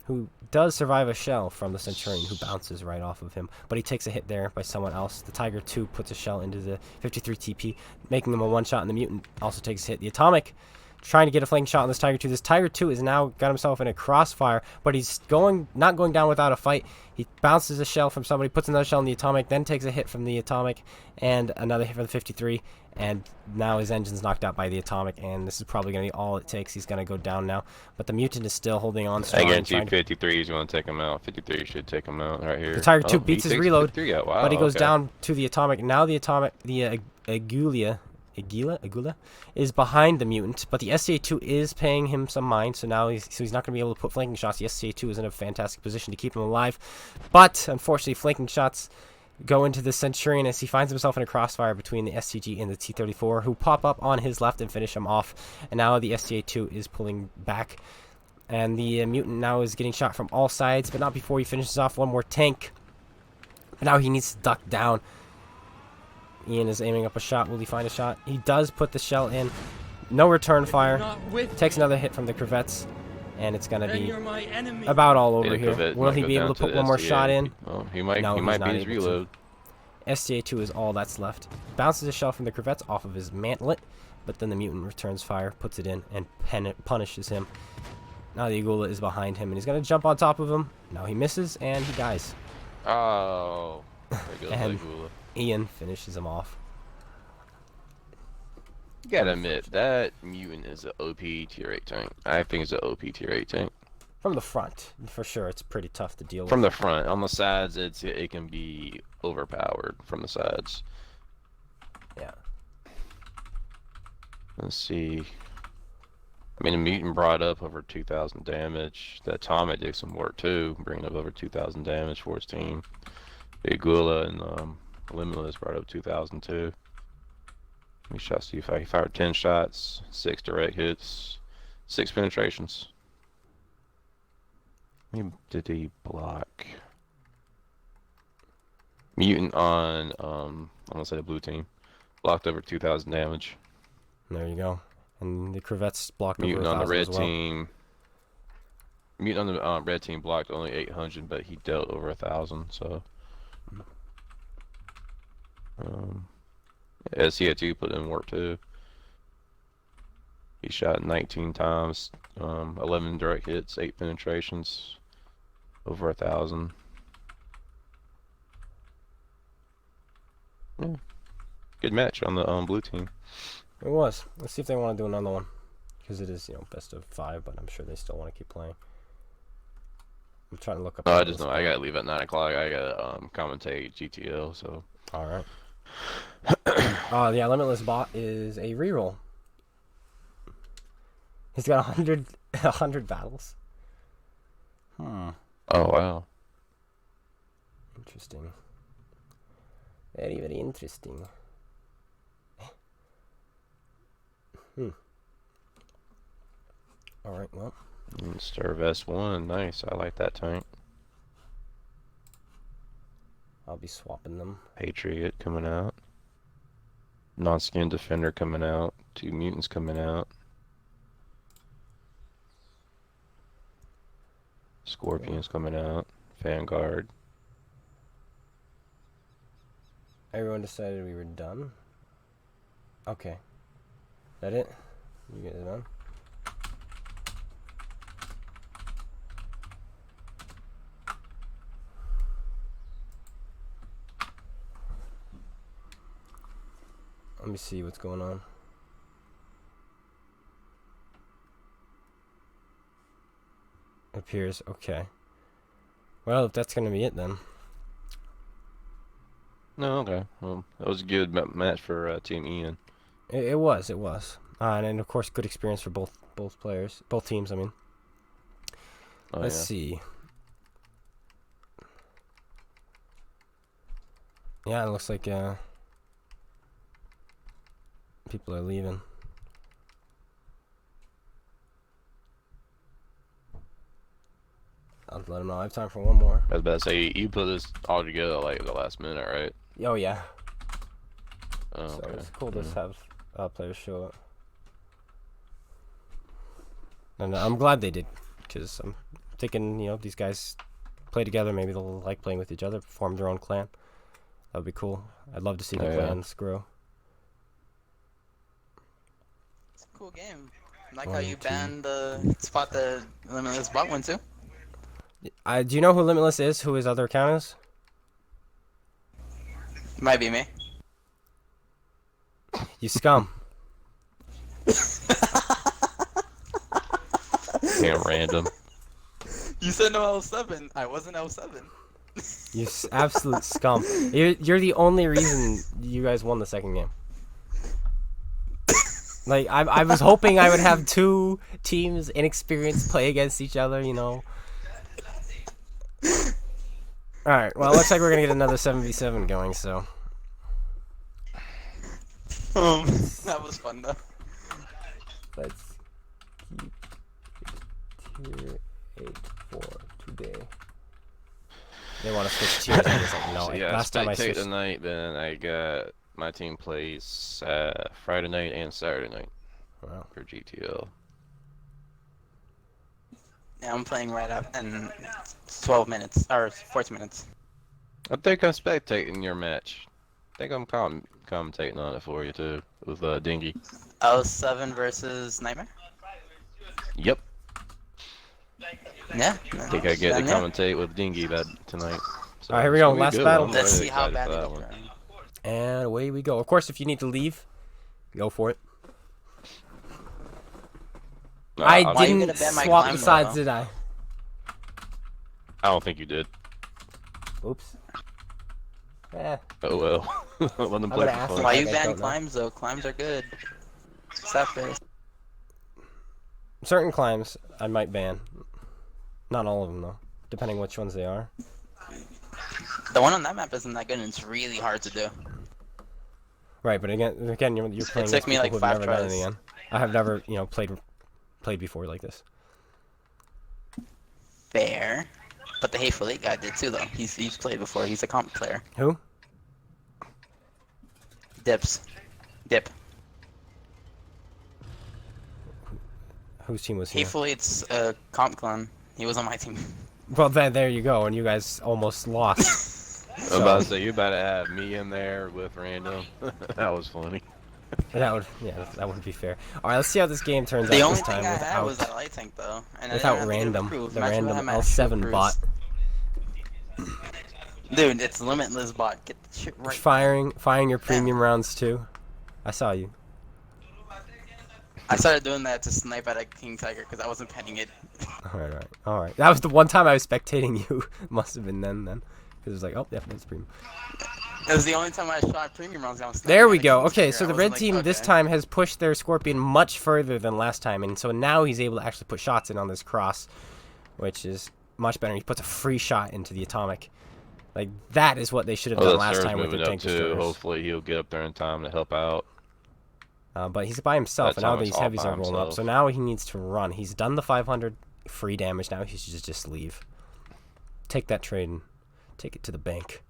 who does survive a shell from the Centurion, who bounces right off of him. But he takes a hit there by someone else. The Tiger 2 puts a shell into the 53 TP, making him a one-shot, and the Mutant also takes a hit. The Atomic trying to get a flanking shot on this Tiger 2. This Tiger 2 is now got himself in a crossfire, but he's not going down without a fight. He bounces a shell from somebody, puts another shell in the Atomic, then takes a hit from the Atomic, and another hit from the 53, and now his engine's knocked out by the Atomic, and this is probably going to be all it takes. He's going to go down now, but the Mutant is still holding on strong. I guarantee 53 is going to take him out. 53 should take him out right here. The Tiger 2 beats his reload, wow, but he goes down to the Atomic. Now the Atomic, the Agula is behind the Mutant, but the SCA2 is paying him some mind, so now he's not going to be able to put flanking shots. The SCA2 is in a fantastic position to keep him alive, but unfortunately flanking shots go into the Centurion as he finds himself in a crossfire between the SCG and the T-34, who pop up on his left and finish him off, and now the SCA2 is pulling back, and the Mutant now is getting shot from all sides, but not before he finishes off one more tank. But now he needs to duck down. Ian is aiming up a shot. Will he find a shot? He does put the shell in. No return fire. Takes another hit from the Corvettes. And it's going to be about all over here. Will he be able to put one more shot in? Oh, he might beat his reload. STA2 is all that's left. Bounces a shell from the Corvettes off of his mantlet. But then the Mutant returns fire, puts it in, and punishes him. Now the Agula is behind him, and he's going to jump on top of him. Now he misses, and he dies. Oh. There goes the Agula. Ian finishes him off. You gotta admit, that Mutant is an OP tier 8 tank. I think it's an OP tier 8 tank. From the front, for sure, it's pretty tough to deal with. From the front. On the sides, it can be overpowered from the sides. Yeah. Let's see. I mean, the Mutant brought up over 2,000 damage. The Atomic did some work too, bringing up over 2,000 damage for his team. The Agula and Limitless brought up 2002. He shot Steve. He fired 10 shots, 6 direct hits, 6 penetrations. Did he block? Mutant on I'm gonna say the blue team blocked over 2,000 damage. There you go. And the Crevettes blocked Mutant over on the 1,000 red as well. team. Mutant on the red team blocked only 800, but he dealt over 1,000. So, SCA2 put in work too. He shot 19 times, 11 direct hits, 8 penetrations, over 1,000. Yeah. Good match on the blue team. It was. Let's see if they want to do another one. Because it is, you know, best of 5, but I'm sure they still want to keep playing. I'm trying to look up. I just know I gotta leave at 9 o'clock. I gotta commentate GTL, so. Alright. Yeah, Limitless Bot is a reroll. He's got 100 battles. Oh, wow. Interesting. Very, very interesting. Alright, well. Stir S1, nice. I like that tank. I'll be swapping them. Patriot coming out. Non-skin defender coming out. 2 mutants coming out. Scorpions coming out. Vanguard. Everyone decided we were done? Okay. That it? You guys done? Let me see what's going on. Appears okay. Well, if that's gonna be it then. No, okay. Well, that was a good match for Team Ian. It was. And of course, good experience for both players, both teams. I mean. Oh, Let's yeah. see. Yeah, it looks like people are leaving. I'll let them know. I have time for one more. I was about to say, you put this all together like the last minute, right? Oh yeah. Oh, So okay. it's cool to have players show up. And I'm glad they did, because I'm thinking, you know, these guys play together. Maybe they'll like playing with each other, form their own clan. That would be cool. I'd love to see the clans grow. It's a cool game. I like how you banned the spot the Limitless Bot went to. Do you know who Limitless is? Who his other account is? Might be me. You scum. Damn random. You said no L7. I wasn't L7. You absolute scum. You're the only reason you guys won the second game. Like, I was hoping I would have 2 teams inexperienced play against each other, you know. Alright, well, it looks like we're going to get another 7v7 going, so. That was fun, though. Let's keep tier 8 for today. They want to switch tiers. I was like, no. So, yeah, last time I spectate switched. tonight, then I got my team plays Friday night and Saturday night for GTL. Yeah, I'm playing right up in 12 minutes, or 14 minutes. I think I'm spectating your match. I think I'm commentating on it for you too, with Dingy. L7 versus Nightmare? Yep. Yeah. I think I get to commentate with Dingy tonight. So Alright, here we go. it's gonna be Last good. battle. I'm Let's really see how excited bad for it that is. one. And away we go. Of course, if you need to leave, go for it. No, I Why you didn't gonna ban my swap climb, the sides, though? did I? I don't think you did. Oops. Oh well. Let them play gonna for ask fun. them. Why I you don't ban know. climbs, though? Climbs are good. Stop this. Certain climbs I might ban. Not all of them, though. Depending which ones they are. The one on that map isn't that good, and it's really hard to do. Right, but again, you're playing took against me people like who've 5 never done it tries. again. I have never, played before like this. Fair. But the Hateful Eight guy did too, though. He's played before. He's a comp player. Who? Dip. Whose team was he? Hateful Eight's a comp clone. He was on my team. Well, then there you go, and you guys almost lost. I'm about to say, you about to have me in there with random. That was funny. That wouldn't be fair. All right, let's see how this game turns The out only this time thing I had without was that light tank, though. And without I didn't random, have to the Imagine random if I had actual L7 bot. crews. Dude, it's limitless bot. Get the shit right. Firing your premium rounds too. I saw you. I started doing that to snipe at a King Tiger because I wasn't petting it. All right. That was the one time I was spectating you. Must have been then. Because it was like, oh, yeah, that's premium. That was the only time I shot premium rounds. I was sniping There at we a go. King Okay, Tiger. so I the wasn't red team like, this okay. time has pushed their Scorpion much further than last time, and so now he's able to actually put shots in on this cross, which is much better. He puts a free shot into the atomic. Like, that is what they should have done last time with their tank destroyers. Hopefully he'll get up there in time to help out. But he's by himself, and now these all heavies by are rolling up. himself. So now he needs to run. He's done the 500 free damage. Now he should just leave. Take that trade and take it to the bank.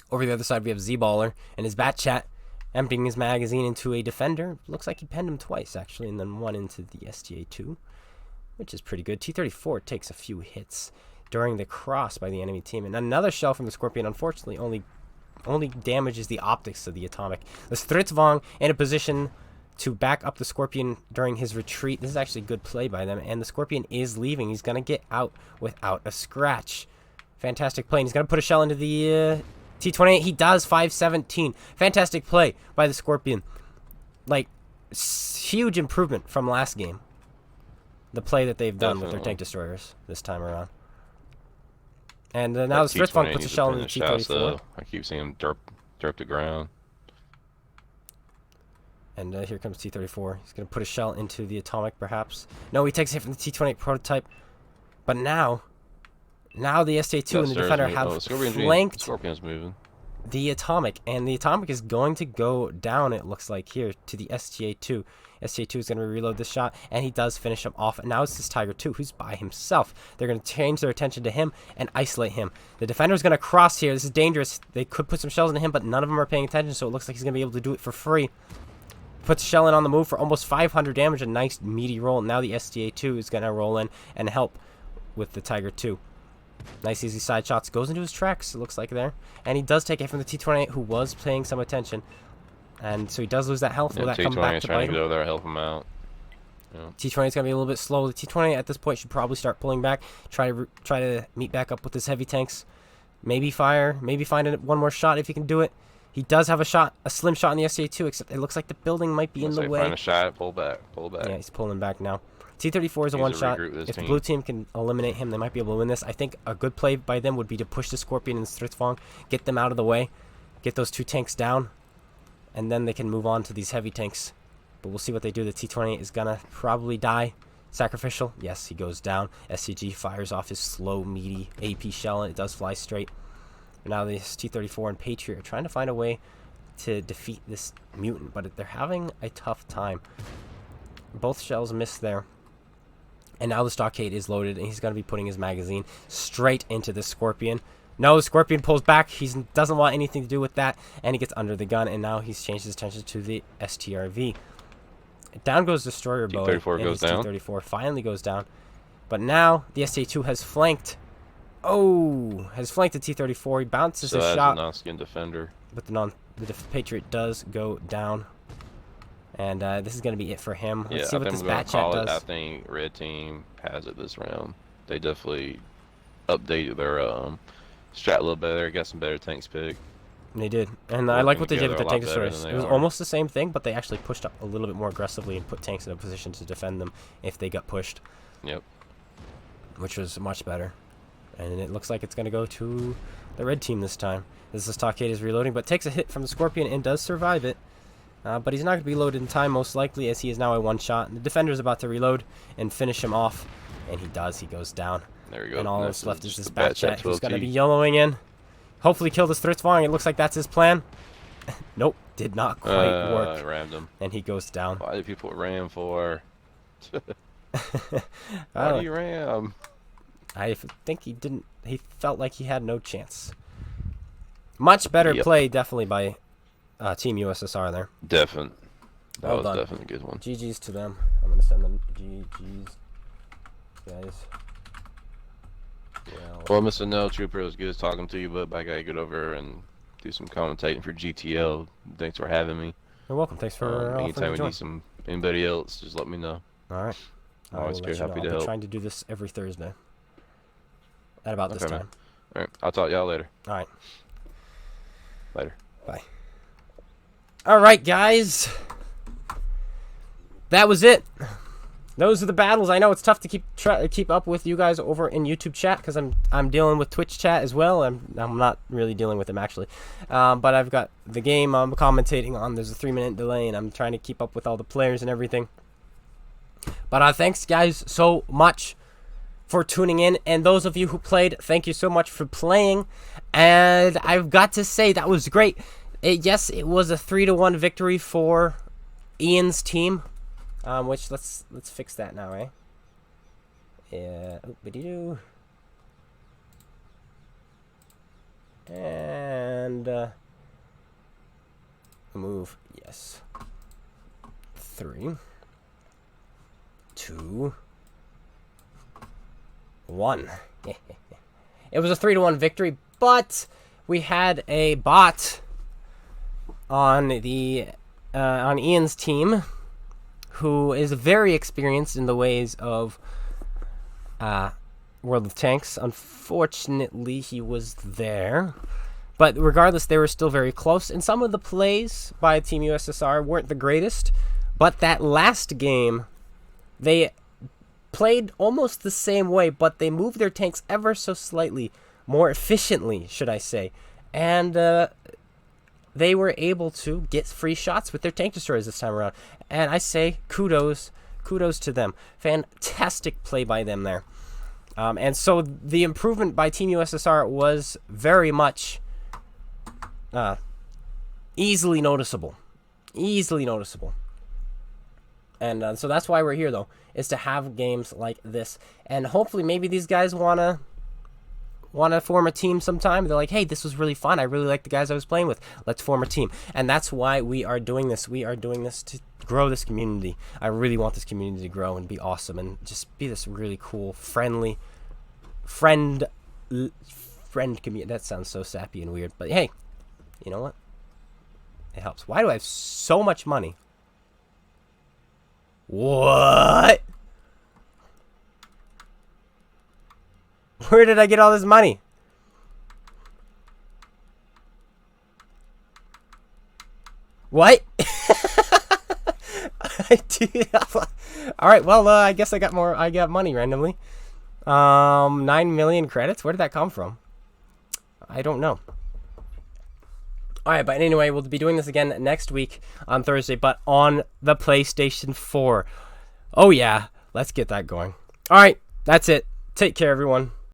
Over the other side, we have Z-Baller and his Bat Chat emptying his magazine into a defender. Looks like he penned him twice, actually, and then one into the STA-2, which is pretty good. T-34 takes a few hits during the cross by the enemy team. And another shell from the Scorpion, unfortunately, only damages the optics of the atomic. The Stritzvong in a position to back up the Scorpion during his retreat. This is actually good play by them, and the Scorpion is leaving. He's going to get out without a scratch. Fantastic play, and he's going to put a shell into the T-28. He does. 517. Fantastic play by the Scorpion. Like, huge improvement from last game. The play that they've done with their tank destroyers this time around. And now the Stritzvong puts a shell in the T-34. I keep seeing him derp to ground. And here comes T-34. He's going to put a shell into the atomic, perhaps. No, he takes a hit from the T-28 prototype. But now the STA-2 and the defender have flanked Scorpion's moving. the atomic. And the atomic is going to go down, it looks like, here to the STA-2. STA-2 is going to reload this shot, and he does finish him off. And now it's this Tiger 2 who's by himself. They're going to change their attention to him and isolate him. The defender's going to cross here. This is dangerous. They could put some shells into him, but none of them are paying attention, so it looks like he's going to be able to do it for free. Puts a shell in on the move for almost 500 damage. A nice, meaty roll. Now the STA-2 is going to roll in and help with the Tiger 2. Nice, easy side shots. Goes into his tracks, it looks like there. And he does take it from the T-28, who was paying some attention. And so he does lose that health. Will that come back to bite him? Trying to get over there and help him out. Yeah. T-28 is going to be a little bit slow. The T-28 at this point should probably start pulling back. Try to meet back up with his heavy tanks. Maybe fire. Maybe find one more shot if he can do it. He does have a slim shot in the STA-2, except it looks like the building might be in the way. Find a shot, pull back. Yeah, he's pulling back now. T-34 is a one-shot. If the blue team can eliminate him, they might be able to win this. I think a good play by them would be to push the Scorpion and the Stritzvong, get them out of the way, get those two tanks down, and then they can move on to these heavy tanks. But we'll see what they do. The T-28 is going to probably die. Sacrificial. Yes, he goes down. SCG fires off his slow, meaty AP shell, and it does fly straight. But now this T-34 and Patriot are trying to find a way to defeat this mutant, but they're having a tough time. Both shells missed there. And now the Stockade is loaded, and he's going to be putting his magazine straight into the Scorpion. No, the Scorpion pulls back. He doesn't want anything to do with that, and he gets under the gun, and now he's changed his attention to the STRV. Down goes Destroyer Bow. T-34 goes down. T-34 finally goes down. But now the STA-2 has flanked. Oh, has flanked the T-34. He bounces his shot. So non-skin defender. But the Patriot does go down. And this is going to be it for him. Let's see what this Bat Chat does. I think Red Team has it this round. They definitely updated their strat a little better. Got some better tanks picked. They did. And I like what they did with the tank together destroyers. It was almost the same thing, but they actually pushed up a little bit more aggressively and put tanks in a position to defend them if they got pushed. Yep. Which was much better. And it looks like it's going to go to the red team this time. This Stockade is reloading, but takes a hit from the Scorpion and does survive it. But he's not going to be loaded in time, most likely, as he is now a one-shot. And the defender is about to reload and finish him off. And he does. He goes down. There we go. And all that's left is this Bat Chat, who's going to be YOLOing in. hopefully kill this Thritzvong. It looks like that's his plan. Nope, did not quite work. I rammed him. And he goes down. Why do people ram for? Why do you ram? I think he didn't. He felt like he had no chance. Much better play, definitely, by Team USSR there. Definitely. That Well was done. definitely a good one. GG's to them. I'm going to send them GG's, guys. Yeah, Well, Mr. No Trooper, it was good talking to you, but I gotta get over and do some commentating for GTL. Thanks for having me. you're welcome. Thanks for Anytime we joining. need anybody else, just let me know. All right. Always I will good, let you know. happy I'll to be help. trying to do this every Thursday at about this Okay, man. time. All right, I'll talk to y'all later. All right. Later. Bye. All right, guys. That was it. Those are the battles. I know it's tough to keep up with you guys over in YouTube chat because I'm dealing with Twitch chat as well. I'm not really dealing with them actually, but I've got the game I'm commentating on. There's a 3-minute delay, and I'm trying to keep up with all the players and everything. But thanks, guys, so much for tuning in, and those of you who played, thank you so much for playing. And I've got to say that was great. Yes, it was a 3-1 victory for Ian's team. Which let's fix that now, eh? Yeah. Oop-a-dee-doo. And move. Yes. 3, 2, 1. It was a 3-1 victory, but we had a bot on the on Ian's team, who is very experienced in the ways of World of Tanks. Unfortunately, he was there. But regardless, they were still very close. And some of the plays by Team USSR weren't the greatest. But that last game, they played almost the same way, but they moved their tanks ever so slightly more efficiently, should I say. And they were able to get free shots with their tank destroyers this time around. And I say kudos to them. Fantastic play by them there. And so the improvement by Team USSR was very much easily noticeable. Easily noticeable. And so that's why we're here, though, is to have games like this. And hopefully maybe these guys want to form a team sometime. They're like, hey, this was really fun. I really like the guys I was playing with. Let's form a team. And that's why we are doing this. We are doing this to grow this community. I really want this community to grow and be awesome and just be this really cool, friendly friend community. That sounds so sappy and weird. But hey, you know what? It helps. Why do I have so much money? What? Where did I get all this money? What? All right, well, I guess I got money randomly. 9 million credits? Where did that come from? I don't know. All right, but anyway, we'll be doing this again next week on Thursday, but on the PlayStation 4. Oh, yeah. Let's get that going. All right, that's it. Take care, everyone.